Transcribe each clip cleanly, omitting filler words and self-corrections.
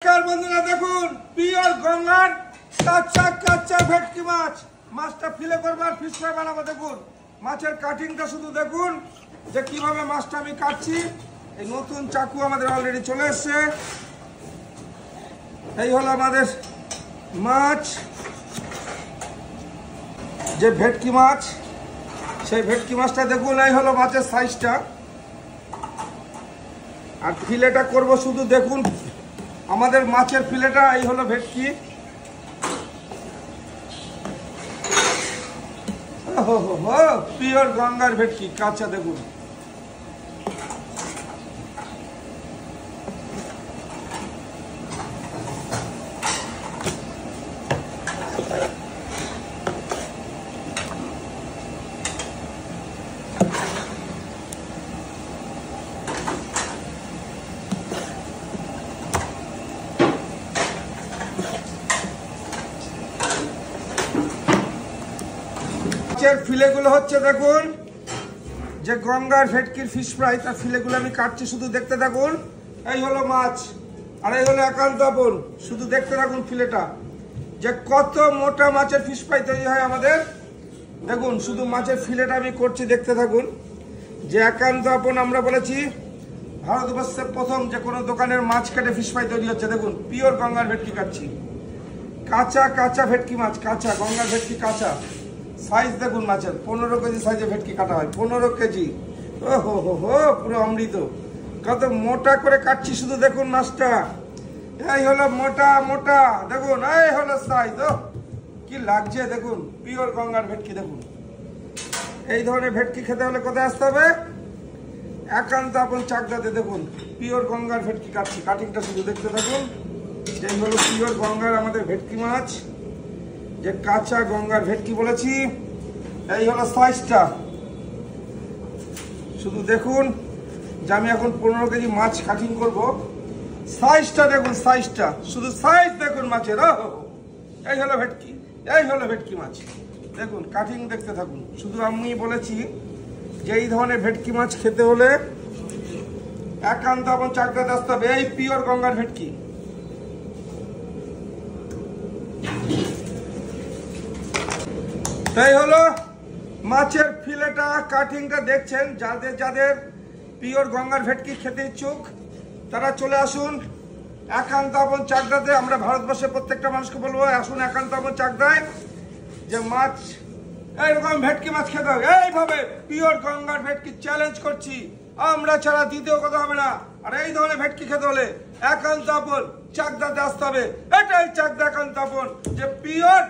বন্ধুরা দেখুন পিওর গঙ্গার কাঁচা কাঁচা ভেটকি মাছ। মাছটা ফিলে করবো আর ফিশ ফ্রাই বানাবো। দেখুন মাছের কাটিংটা শুধু দেখুন যে কিভাবে মাছটা আমি কাটছি। এই নতুন চাকু আমাদের অলরেডি চলে এসছে। এই হলো আমাদের মাছ, যে ভেটকি মাছ, সেই ভেটকি মাছটা দেখুন। এই হলো মাছের সাইজটা। আর ফিলেটা করব শুধু দেখুন আমাদের মাছের ফিলেটা। এই হলো ভেটকি। পিওর গঙ্গার ভেটকি কাঁচা দেখুন। ফিলেগুলো হচ্ছে দেখুন যে গঙ্গার ভেটকির ফিশ ফ্রাই, তার ফিলেগুলো আমি কাটছি, শুধু দেখতে থাকুন। এই হলো মাছ আর এই হলো একান্ত আপন। শুধু দেখতে থাকুন ফিলেটা, যে কত মোটা মাছের ফিশ ফ্রাই তৈরি হয় আমাদের। দেখুন শুধু মাছের ফিলেটা আমি করছি, দেখতে থাকুন। যে একান্ত আপন আমরা বলেছি ভারতবর্ষের প্রথম যে কোনো দোকানের মাছ কেটে ফিশ ফ্রাই তৈরি হচ্ছে। দেখুন পিওর গঙ্গার ভেটকি কাটছি, কাঁচা কাঁচা ভেটকি মাছ, কাঁচা গঙ্গার ভেটকি কাঁচা। সাইজ দেখুন মাছের, 15 কেজি সাইজে ভেটকি কাটা হয়, 15 কেজি। ও হো হো হো, পুরো অমৃত। কত মোটা করে কাটছি শুধু দেখুন মাছটা। এই হলো মোটা মোটা, দেখুন এই হলো সাইজ। ও কি লাগছে দেখুন, পিওর গঙ্গার ভেটকি। দেখুন এই ধরনের ভেটকি খেতে হলে কোথায় আসতে হবে? একান্ত আপন চাকদাতে। দেখুন পিওর গঙ্গার ভেটকি কাটছি, কাটিংটা শুধু দেখতে থাকুন। এই হলো পিওর গঙ্গার আমাদের ভেটকি মাছ, যে কাঁচা গঙ্গার ভেটকি বলেছি। এই হলো সাইজটা, শুধু দেখুন। যে আমি এখন 15 কেজি মাছ কাটিং করব, সাইজটা দেখুন, সাইজটা শুধু সাইজ দেখুন মাছের। এই হলো ভেটকি, এই হলো ভেটকি মাছ। দেখুন কাটিং দেখতে থাকুন। শুধু আমি বলেছি যে এই ধরনের ভেটকি মাছ খেতে হলে একান্ত আপন চাকদাতে আসতে হবে। এই পিওর গঙ্গার ভেটকি। তাই হলো মাছের ফিলেটা, কাটিংটা দেখছেন। যাদের যাদের পিওর গঙ্গার ভেটকি খেতে ইচ্ছুক তারা চলে আসুন একান্ত আপন চাকদাতে। আমরা ভারতবর্ষের প্রত্যেকটা মানুষকে বলবো আসুন একান্ত আপন চাকদায়। যে মাছ এইরকম ভেটকি মাছ খেতে হবে এইভাবে, পিওর গঙ্গার ভেটকি চ্যালেঞ্জ করছি। আমরা ছাড়া দ্বিতীয় কথা হবে না। আর এই ধরনের ভেটকি খেতে হলে একান্ত আপন চাকদাতে আসতে হবে। এটাই চাকদা একান্ত আপন, যে পিওর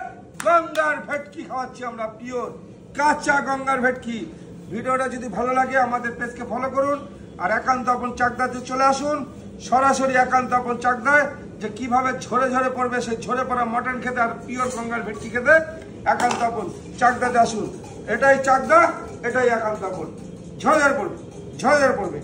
গঙ্গার ভেটকি খাওয়াচ্ছি আমরা, পিওর কাঁচা গঙ্গার ভেটকি। ভিডিওটা যদি ভালো লাগে আমাদের পেজকে ফলো করুন। আর একান্ত আপন চাকদাতে চলে আসুন সরাসরি একান্ত আপন চাকদায়। যে কিভাবে ঝরে ঝরে পড়বে সেই ঝরে পড়া মটন খেতে আর পিওর গঙ্গার ভেটকি খেতে একান্ত আপন চাকদাতে আসুন। এটাই চাকদা, এটাই একান্ত আপন। ঝরে ঝরে পড়বে, ঝরে ঝরে পড়বে।